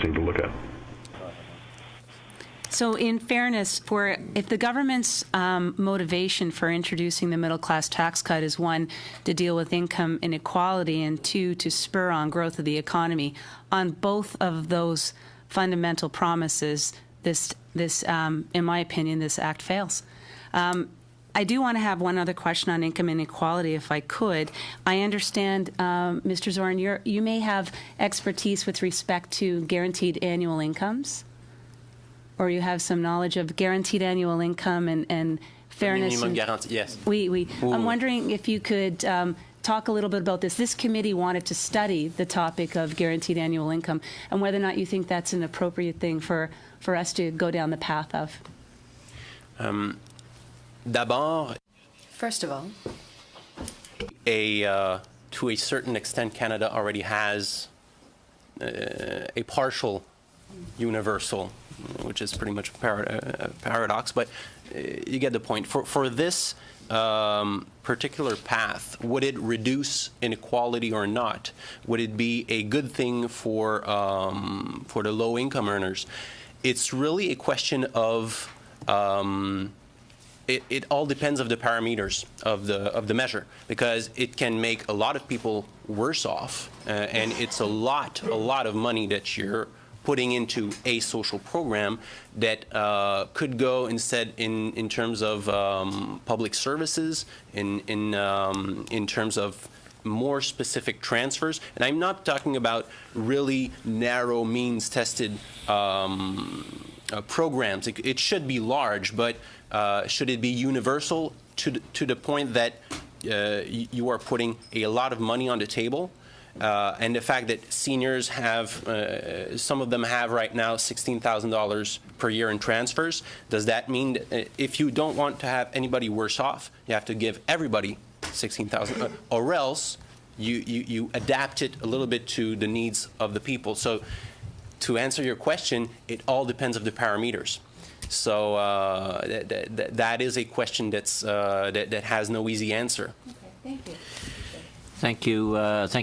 interesting to look at. So in fairness, if the government's motivation for introducing the middle-class tax cut is, one, to deal with income inequality, and two, to spur on growth of the economy, on both of those fundamental promises, this in my opinion, this act fails. I do want to have one other question on income inequality, if I could. I understand, Mr. Zorn, you may have expertise with respect to guaranteed annual incomes, or you have some knowledge of guaranteed annual income and fairness. Minimum guarantee, yes. Oui. I'm wondering if you could talk a little bit about this. This committee wanted to study the topic of guaranteed annual income and whether or not you think that's an appropriate thing for us to go down the path of. First of all, to a certain extent, Canada already has a partial universal, which is pretty much a paradox, but you get the point. For this particular path, would it reduce inequality or not? Would it be a good thing for the low-income earners? It's really a question of it all depends of the parameters of the measure, because it can make a lot of people worse off, and it's a lot of money that you're putting into a social program that could go instead in terms of public services, in terms of more specific transfers. And I'm not talking about really narrow means tested programs. It should be large, but should it be universal to the point that you are putting a lot of money on the table? And the fact that seniors have, some of them have right now $16,000 per year in transfers, does that mean that if you don't want to have anybody worse off, you have to give everybody $16,000, or else you adapt it a little bit to the needs of the people? So to answer your question, it all depends on the parameters. So that is a question that's that has no easy answer. Okay, thank you. Thank you. Thank you.